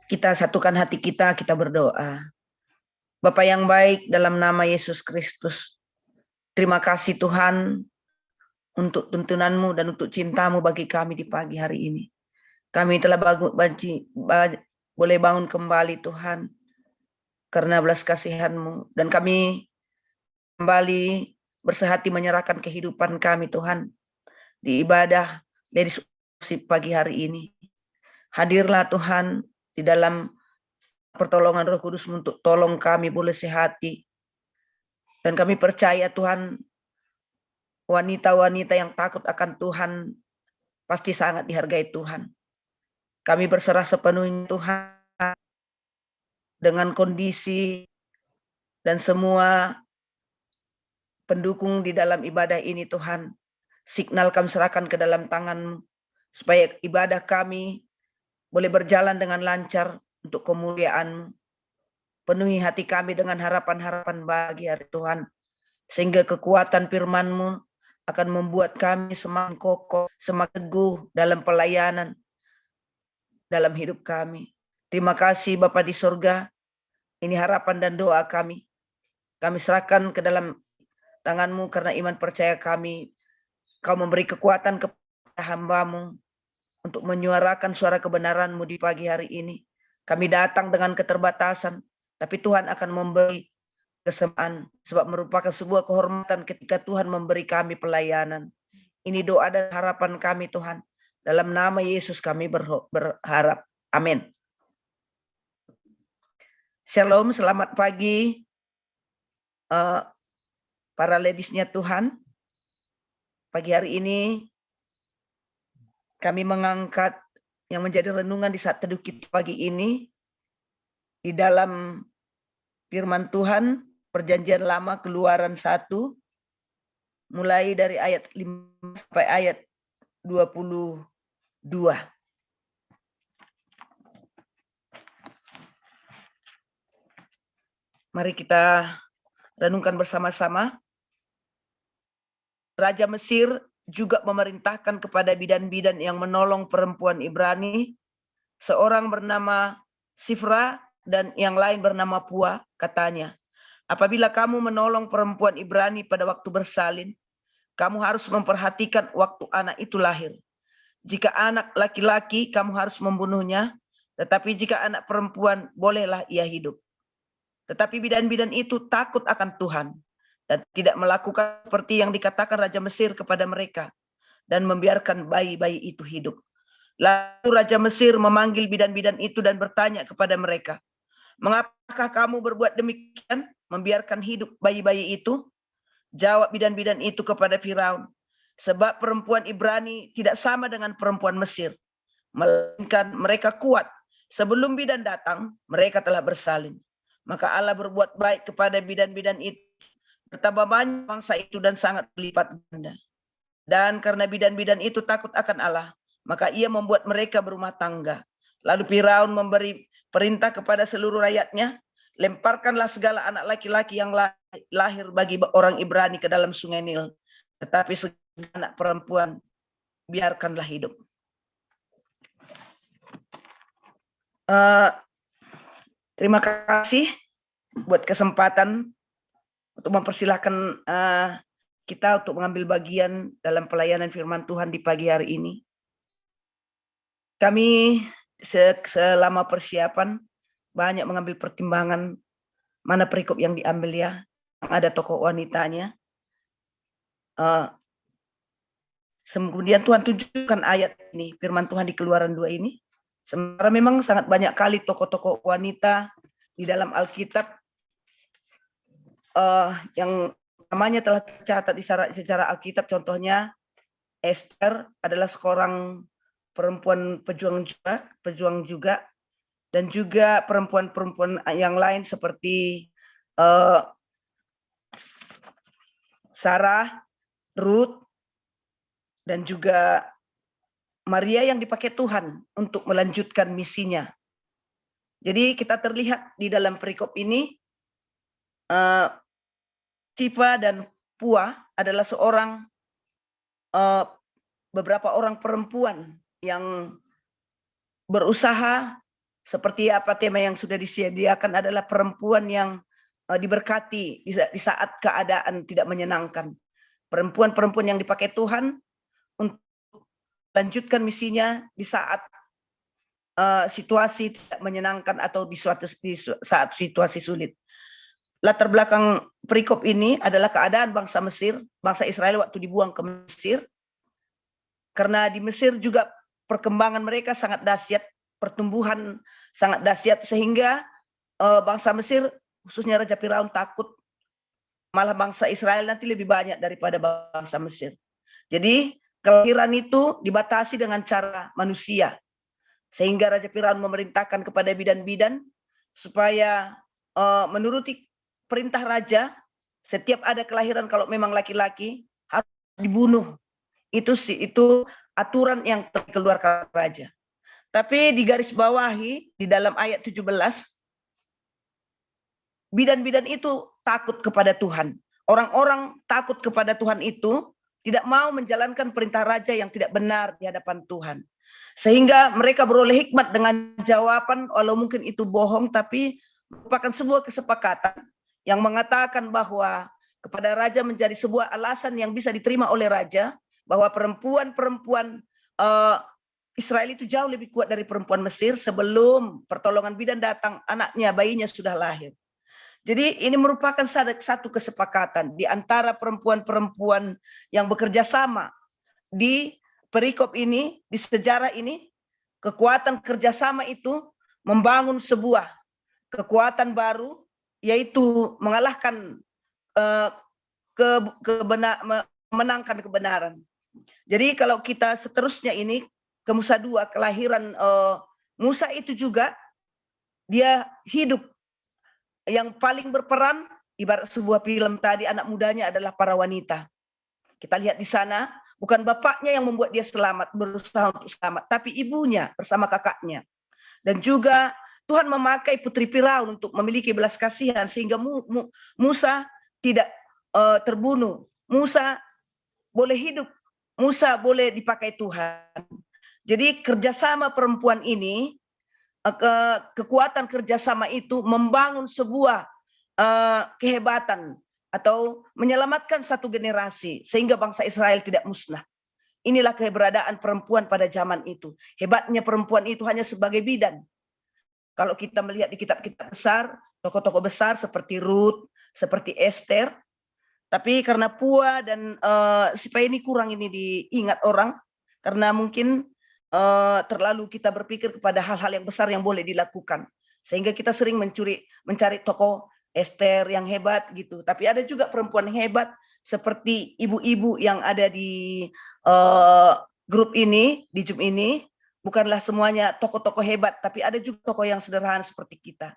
Kita satukan hati kita berdoa. Bapa yang baik, dalam nama Yesus Kristus, terima kasih Tuhan untuk tuntunanmu dan untuk cintamu bagi kami di pagi hari ini. Kami telah boleh bangun kembali Tuhan, karena belas kasihan-Mu, dan kami kembali bersehati menyerahkan kehidupan kami Tuhan di ibadah dari pagi hari ini. Hadirlah Tuhan di dalam pertolongan Roh Kudus untuk tolong kami boleh sehati. Dan kami percaya Tuhan, wanita-wanita yang takut akan Tuhan pasti sangat dihargai Tuhan. Kami berserah sepenuhnya Tuhan dengan kondisi dan semua pendukung di dalam ibadah ini Tuhan. Signal kami serahkan ke dalam tangan-Mu, supaya ibadah kami boleh berjalan dengan lancar untuk kemuliaan-Mu. Penuhi hati kami dengan harapan-harapan bagi hari Tuhan, sehingga kekuatan firman-Mu akan membuat kami semakin kokoh, semakin teguh dalam pelayanan dalam hidup kami. Terima kasih Bapa di surga, ini harapan dan doa kami. Kami serahkan ke dalam tangan-Mu karena iman percaya kami, Kau memberi kekuatan kepada hamba-Mu untuk menyuarakan suara kebenaran-Mu di pagi hari ini. Kami datang dengan keterbatasan, tapi Tuhan akan memberi kesempatan, sebab merupakan sebuah kehormatan ketika Tuhan memberi kami pelayanan. Ini doa dan harapan kami Tuhan. Dalam nama Yesus kami berharap. Amin. Shalom, selamat pagi para ladiesnya Tuhan. Pagi hari ini kami mengangkat yang menjadi renungan di saat teduh kita pagi ini di dalam firman Tuhan, Perjanjian Lama Keluaran 1, mulai dari ayat 5 sampai ayat 22. Mari kita renungkan bersama-sama. Raja Mesir juga memerintahkan kepada bidan-bidan yang menolong perempuan Ibrani, seorang bernama Sifra dan yang lain bernama Pua, katanya, apabila kamu menolong perempuan Ibrani pada waktu bersalin, kamu harus memperhatikan waktu anak itu lahir. Jika anak laki-laki, kamu harus membunuhnya, tetapi jika anak perempuan, bolehlah ia hidup. Tetapi bidan-bidan itu takut akan Tuhan dan tidak melakukan seperti yang dikatakan Raja Mesir kepada mereka, dan membiarkan bayi-bayi itu hidup. Lalu Raja Mesir memanggil bidan-bidan itu dan bertanya kepada mereka, mengapakah kamu berbuat demikian, membiarkan hidup bayi-bayi itu? Jawab bidan-bidan itu kepada Firaun, sebab perempuan Ibrani tidak sama dengan perempuan Mesir, melainkan mereka kuat. Sebelum bidan datang, mereka telah bersalin. Maka Allah berbuat baik kepada bidan-bidan itu, bertambah banyak bangsa itu dan sangat berlipat ganda. Dan karena bidan-bidan itu takut akan Allah, maka ia membuat mereka berumah tangga. Lalu Firaun memberi perintah kepada seluruh rakyatnya, lemparkanlah segala anak laki-laki yang lahir bagi orang Ibrani ke dalam sungai Nil, tetapi segala anak perempuan biarkanlah hidup. Terima kasih buat kesempatan untuk mempersilahkan kita untuk mengambil bagian dalam pelayanan firman Tuhan di pagi hari ini. Kami selama persiapan banyak mengambil pertimbangan mana perikop yang diambil ya, yang ada tokoh wanitanya. Kemudian Tuhan tunjukkan ayat ini, firman Tuhan di Keluaran 2 ini. Sementara memang sangat banyak kali tokoh-tokoh wanita di dalam Alkitab yang namanya telah tercatat secara Alkitab. Contohnya Esther adalah seorang perempuan pejuang juga, dan juga perempuan-perempuan yang lain seperti Sarah, Ruth, dan juga Maria yang dipakai Tuhan untuk melanjutkan misinya. Jadi kita terlihat di dalam perikop ini, Sifra dan Pua adalah beberapa orang perempuan yang berusaha seperti apa tema yang sudah disediakan adalah perempuan yang diberkati di saat keadaan tidak menyenangkan. Perempuan-perempuan yang dipakai Tuhan untuk lanjutkan misinya di saat situasi tidak menyenangkan atau di saat situasi sulit. Latar belakang perikop ini adalah keadaan bangsa Mesir, bangsa Israel waktu dibuang ke Mesir. Karena di Mesir juga perkembangan mereka sangat dahsyat, pertumbuhan sangat dahsyat, sehingga bangsa Mesir, khususnya Raja Firaun, takut malah bangsa Israel nanti lebih banyak daripada bangsa Mesir. Jadi kelahiran itu dibatasi dengan cara manusia, sehingga Raja Firaun memerintahkan kepada bidan-bidan supaya menuruti perintah raja, setiap ada kelahiran kalau memang laki-laki harus dibunuh. Itu aturan yang dikeluarkan raja. Tapi di garis bawahi di dalam ayat 17, bidan-bidan itu takut kepada Tuhan. Orang-orang takut kepada Tuhan itu tidak mau menjalankan perintah raja yang tidak benar di hadapan Tuhan. Sehingga mereka beroleh hikmat dengan jawaban, walau mungkin itu bohong, tapi merupakan sebuah kesepakatan yang mengatakan bahwa kepada raja menjadi sebuah alasan yang bisa diterima oleh raja, bahwa perempuan-perempuan Israel itu jauh lebih kuat dari perempuan Mesir. Sebelum pertolongan bidan datang, anaknya, bayinya sudah lahir. Jadi ini merupakan satu kesepakatan di antara perempuan-perempuan yang bekerja sama di perikop ini, di sejarah ini. Kekuatan kerjasama itu membangun sebuah kekuatan baru, yaitu mengalahkan menangkan kebenaran. Jadi kalau kita seterusnya ini ke Musa 2, kelahiran Musa itu juga dia hidup yang paling berperan, ibarat sebuah film tadi, anak mudanya adalah para wanita. Kita lihat di sana, bukan bapaknya yang membuat dia selamat, berusaha untuk selamat, tapi ibunya bersama kakaknya. Dan juga Tuhan memakai putri Firaun untuk memiliki belas kasihan sehingga Musa tidak terbunuh. Musa boleh hidup, Musa boleh dipakai Tuhan. Jadi kerjasama perempuan ini, kekuatan kerjasama itu membangun sebuah kehebatan atau menyelamatkan satu generasi sehingga bangsa Israel tidak musnah. Inilah keberadaan perempuan pada zaman itu. Hebatnya perempuan itu hanya sebagai bidan. Kalau kita melihat di kitab-kitab besar, tokoh-tokoh besar seperti Ruth, seperti Esther, tapi karena Pua dan supaya ini kurang ini diingat orang, karena mungkin terlalu kita berpikir kepada hal-hal yang besar yang boleh dilakukan, sehingga kita sering mencari tokoh Esther yang hebat gitu. Tapi ada juga perempuan hebat seperti ibu-ibu yang ada di grup ini, di Zoom ini. Bukanlah semuanya tokoh-tokoh hebat, tapi ada juga tokoh yang sederhana seperti kita.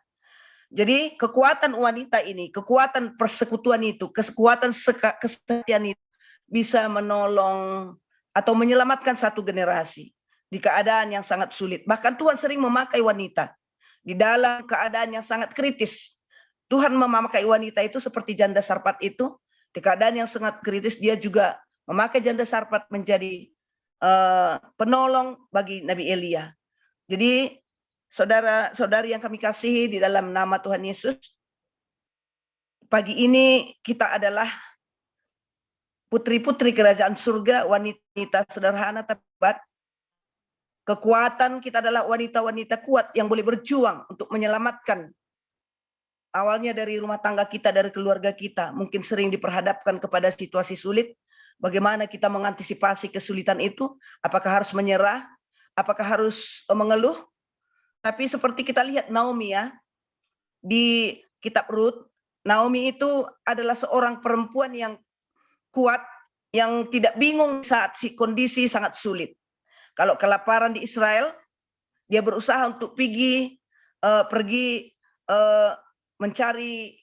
Jadi kekuatan wanita ini, kekuatan persekutuan itu, kekuatan kesetiaan itu bisa menolong atau menyelamatkan satu generasi di keadaan yang sangat sulit. Bahkan Tuhan sering memakai wanita di dalam keadaan yang sangat kritis. Tuhan memakai wanita itu seperti janda Sarfat itu, di keadaan yang sangat kritis dia juga memakai janda Sarfat menjadi penolong bagi Nabi Elia. Jadi saudara-saudari yang kami kasihi di dalam nama Tuhan Yesus, pagi ini kita adalah putri-putri kerajaan surga, wanita sederhana tapi hebat. Kekuatan kita adalah wanita-wanita kuat yang boleh berjuang untuk menyelamatkan. Awalnya dari rumah tangga kita, dari keluarga kita, mungkin sering diperhadapkan kepada situasi sulit. Bagaimana kita mengantisipasi kesulitan itu? Apakah harus menyerah? Apakah harus mengeluh? Tapi seperti kita lihat Naomi ya, di kitab Rut, Naomi itu adalah seorang perempuan yang kuat, yang tidak bingung saat kondisi sangat sulit. Kalau kelaparan di Israel, dia berusaha untuk pergi mencari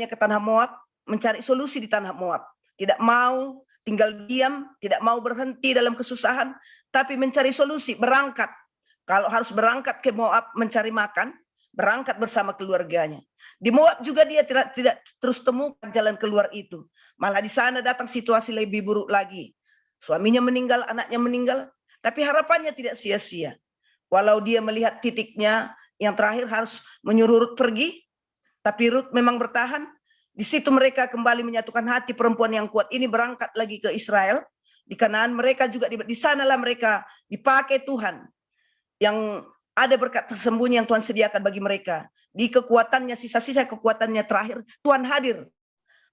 ke tanah Moab, mencari solusi di tanah Moab. Tidak mau tinggal diam, tidak mau berhenti dalam kesusahan, tapi mencari solusi, berangkat. Kalau harus berangkat ke Moab mencari makan, berangkat bersama keluarganya. Di Moab juga dia tidak terus temukan jalan keluar itu. Malah di sana datang situasi lebih buruk lagi. Suaminya meninggal, anaknya meninggal, tapi harapannya tidak sia-sia. Walau dia melihat titiknya yang terakhir harus menyuruh Rut pergi, tapi Rut memang bertahan. Di situ mereka kembali menyatukan hati, perempuan yang kuat ini berangkat lagi ke Israel. Di Kanaan mereka juga, di sanalah mereka dipakai Tuhan. Yang ada berkat tersembunyi yang Tuhan sediakan bagi mereka. Di kekuatannya, sisa-sisa kekuatannya terakhir, Tuhan hadir.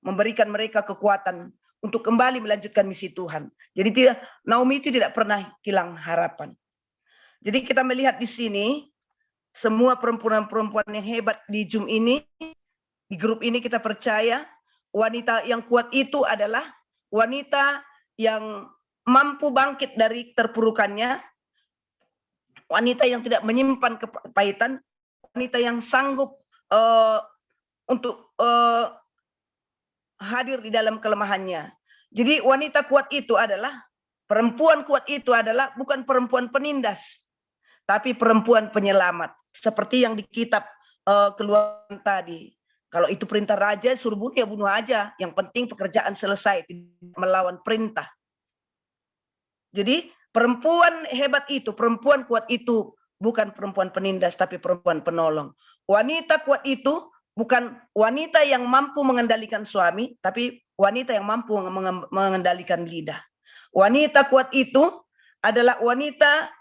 Memberikan mereka kekuatan untuk kembali melanjutkan misi Tuhan. Jadi Naomi itu tidak pernah hilang harapan. Jadi kita melihat di sini, semua perempuan-perempuan yang hebat di Zoom ini, di grup ini kita percaya, wanita yang kuat itu adalah wanita yang mampu bangkit dari terpurukannya, wanita yang tidak menyimpan kepahitan, wanita yang sanggup untuk hadir di dalam kelemahannya. Jadi wanita kuat itu adalah, perempuan kuat itu adalah bukan perempuan penindas, tapi perempuan penyelamat. Seperti yang di kitab Keluaran tadi. Kalau itu perintah raja, suruh bunuh ya bunuh aja. Yang penting pekerjaan selesai, tidak melawan perintah. Jadi perempuan hebat itu, perempuan kuat itu bukan perempuan penindas, tapi perempuan penolong. Wanita kuat itu bukan wanita yang mampu mengendalikan suami, tapi wanita yang mampu mengendalikan lidah. Wanita kuat itu adalah wanita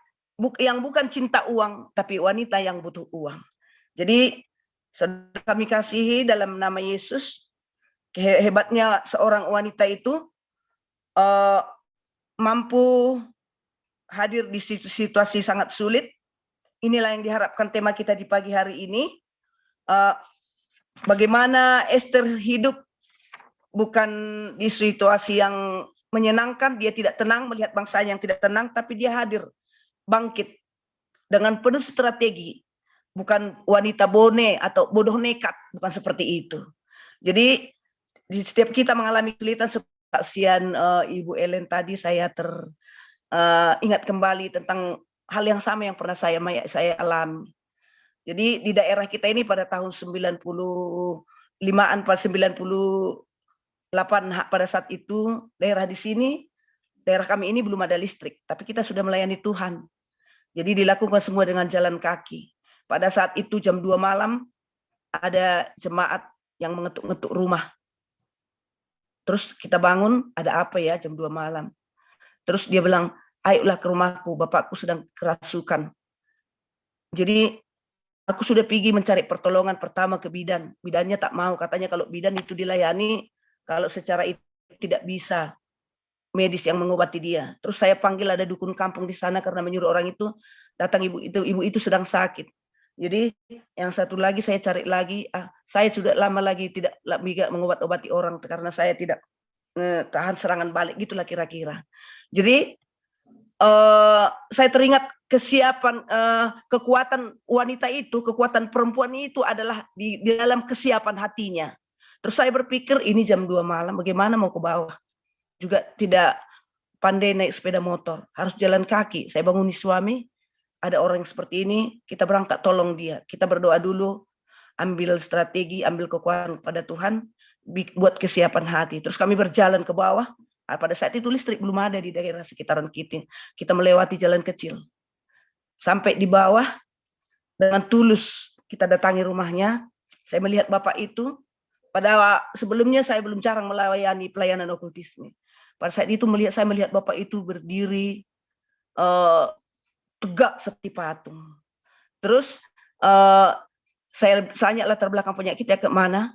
yang bukan cinta uang, tapi wanita yang butuh uang. Jadi saudara kami kasihi dalam nama Yesus, hebatnya seorang wanita itu mampu hadir di situasi sangat sulit. Inilah yang diharapkan tema kita di pagi hari ini. Bagaimana Esther hidup bukan di situasi yang menyenangkan, dia tidak tenang melihat bangsa yang tidak tenang, tapi dia hadir, bangkit dengan penuh strategi. Bukan wanita bone atau bodoh nekat, bukan seperti itu. Jadi di setiap kita mengalami kesulitan, kesaksian Ibu Ellen tadi, saya ingat kembali tentang hal yang sama yang pernah saya alami. Jadi di daerah kita ini pada tahun 95-an, 98 pada saat itu, daerah di sini, daerah kami ini belum ada listrik, tapi kita sudah melayani Tuhan. Jadi dilakukan semua dengan jalan kaki. Pada saat itu jam 2 malam ada jemaat yang mengetuk-ngetuk rumah. Terus kita bangun, ada apa ya jam 2 malam. Terus dia bilang, ayolah ke rumahku, bapakku sedang kerasukan. Jadi aku sudah pergi mencari pertolongan pertama ke bidan. Bidannya tak mau, katanya kalau bidan itu dilayani, kalau secara itu tidak bisa medis yang mengobati dia. Terus saya panggil ada dukun kampung di sana karena menyuruh orang itu datang, ibu itu sedang sakit. Jadi yang satu lagi saya cari lagi, saya sudah lama lagi tidak mengobat-obati orang karena saya tidak tahan serangan balik, gitulah kira-kira. Jadi saya teringat kesiapan, kekuatan wanita itu, kekuatan perempuan itu adalah di dalam kesiapan hatinya. Terus saya berpikir ini jam 2 malam, bagaimana mau ke bawah? Juga tidak pandai naik sepeda motor, harus jalan kaki. Saya banguni suami, ada orang yang seperti ini, kita berangkat tolong dia. Kita berdoa dulu, ambil strategi, ambil kekuatan pada Tuhan, buat kesiapan hati. Terus kami berjalan ke bawah. Pada saat itu listrik belum ada di daerah sekitaran kita. Kita melewati jalan kecil. Sampai di bawah, dengan tulus kita datangi rumahnya. Saya melihat bapak itu, pada sebelumnya saya belum jarang melayani pelayanan okultisme. Pada saat itu saya melihat bapak itu berdiri, tegak seperti patung. Terus saya tanya latar belakang penyakitnya ke mana.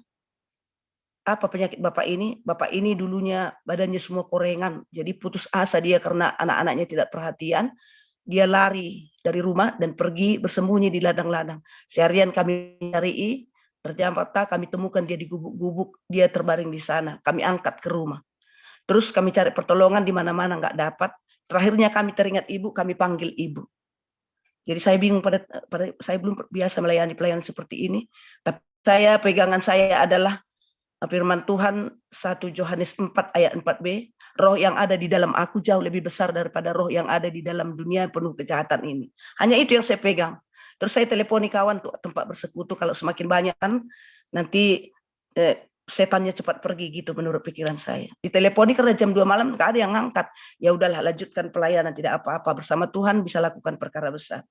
Apa penyakit bapak ini? Bapak ini dulunya badannya semua korengan. Jadi putus asa dia karena anak-anaknya tidak perhatian. Dia lari dari rumah dan pergi bersembunyi di ladang-ladang. Seharian kami cari, terjampak kami temukan dia di gubuk-gubuk. Dia terbaring di sana. Kami angkat ke rumah. Terus kami cari pertolongan di mana-mana nggak dapat. Terakhirnya kami teringat ibu, kami panggil ibu. Jadi saya bingung pada saya belum biasa melayani pelayanan seperti ini. Tapi pegangan saya adalah firman Tuhan 1 Yohanes 4 ayat 4b, roh yang ada di dalam aku jauh lebih besar daripada roh yang ada di dalam dunia penuh kejahatan ini. Hanya itu yang saya pegang. Terus saya teleponi kawan tuh tempat bersekutu, kalau semakin banyak kan nanti setannya cepat pergi gitu menurut pikiran saya. Diteleponi karena jam 2 malam nggak ada yang ngangkat. Ya udahlah, lanjutkan pelayanan, tidak apa-apa, bersama Tuhan bisa lakukan perkara besar.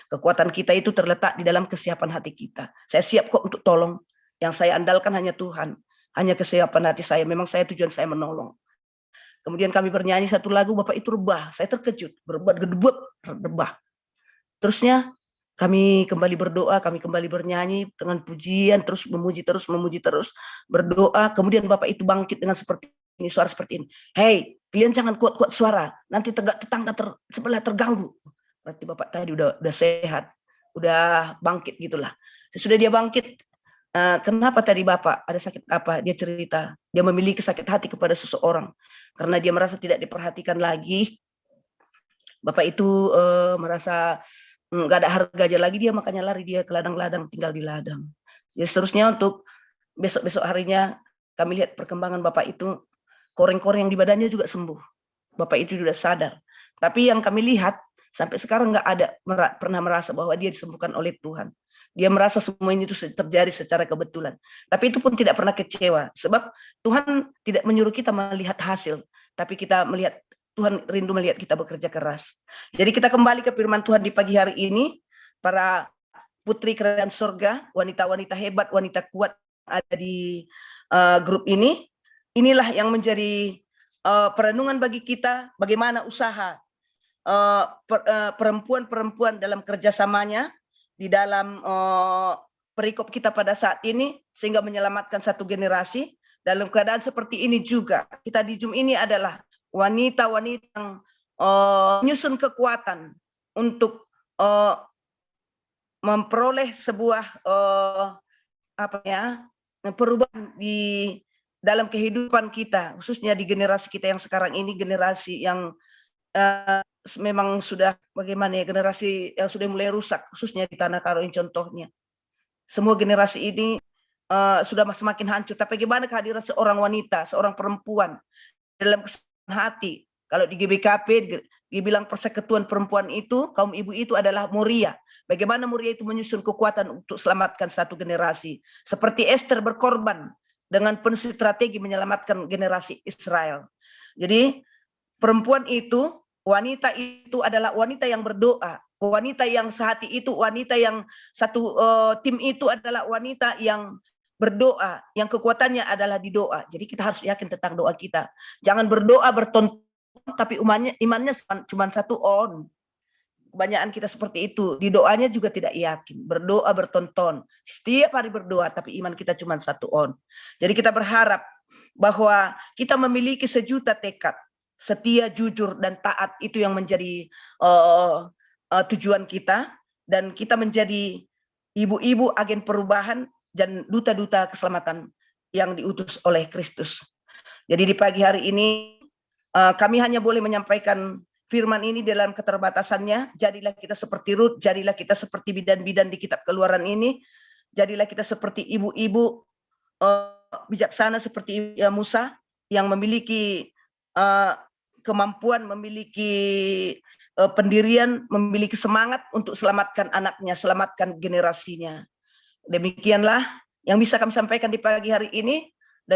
Kekuatan kita itu terletak di dalam kesiapan hati kita. Saya siap kok untuk tolong. Yang saya andalkan hanya Tuhan. Hanya kesiapan hati saya. Memang tujuan saya menolong. Kemudian kami bernyanyi satu lagu, Bapak itu rebah. Saya terkejut, rebah. Terusnya kami kembali berdoa, kami kembali bernyanyi dengan pujian, terus memuji terus, berdoa. Kemudian Bapak itu bangkit dengan seperti ini, suara seperti ini. Hei, kalian jangan kuat-kuat suara, nanti tetangga sebelah terganggu. Berarti Bapak tadi udah sehat, udah bangkit gitulah. Sesudah dia bangkit, kenapa tadi Bapak ada sakit apa? Dia cerita, dia memiliki sakit hati kepada seseorang karena dia merasa tidak diperhatikan lagi. Bapak itu merasa nggak ada harganya lagi, dia makanya lari dia ke ladang-ladang, tinggal di ladang. Jadi seterusnya untuk besok-besok harinya kami lihat perkembangan Bapak itu, koreng-koreng yang di badannya juga sembuh. Bapak itu sudah sadar. Tapi yang kami lihat sampai sekarang nggak ada pernah merasa bahwa dia disembuhkan oleh Tuhan. Dia merasa semua ini itu terjadi secara kebetulan. Tapi itu pun tidak pernah kecewa. Sebab Tuhan tidak menyuruh kita melihat hasil. Tapi kita melihat, Tuhan rindu melihat kita bekerja keras. Jadi kita kembali ke firman Tuhan di pagi hari ini. Para putri kerajaan surga, wanita-wanita hebat, wanita kuat ada di grup ini. Inilah yang menjadi perenungan bagi kita, bagaimana usaha perempuan-perempuan dalam kerjasamanya di dalam perikop kita pada saat ini, sehingga menyelamatkan satu generasi. Dalam keadaan seperti ini juga, kita di Zoom ini adalah wanita-wanita yang menyusun kekuatan untuk memperoleh sebuah perubahan di dalam kehidupan kita, khususnya di generasi kita yang sekarang ini, generasi yang memang sudah bagaimana ya, generasi yang sudah mulai rusak, khususnya di Tanah Karo ini contohnya. Semua generasi ini sudah semakin hancur. Tapi bagaimana kehadiran seorang wanita, seorang perempuan dalam kesenangan hati? Kalau di GBKP dibilang persekutuan perempuan itu, kaum ibu itu adalah Moria. Bagaimana Moria itu menyusun kekuatan untuk selamatkan satu generasi. Seperti Esther berkorban dengan penuh strategi menyelamatkan generasi Israel. Jadi perempuan itu, wanita itu adalah wanita yang berdoa. Wanita yang sehati itu, wanita yang satu tim itu adalah wanita yang berdoa, yang kekuatannya adalah di doa. Jadi kita harus yakin tentang doa kita. Jangan berdoa bertonton, tapi imannya cuma satu on. Kebanyakan kita seperti itu. Di doanya juga tidak yakin. Berdoa bertonton. Setiap hari berdoa, tapi iman kita cuma satu on. Jadi kita berharap bahwa kita memiliki sejuta tekad. Setia, jujur, dan taat itu yang menjadi tujuan kita. Dan kita menjadi ibu-ibu agen perubahan dan duta-duta keselamatan yang diutus oleh Kristus. Jadi di pagi hari ini kami hanya boleh menyampaikan firman ini dalam keterbatasannya. Jadilah kita seperti Rut, jadilah kita seperti bidan-bidan di kitab Keluaran ini. Jadilah kita seperti ibu-ibu bijaksana seperti Musa yang memiliki kemampuan, memiliki pendirian, memiliki semangat untuk selamatkan anaknya, selamatkan generasinya. Demikianlah yang bisa kami sampaikan di pagi hari ini.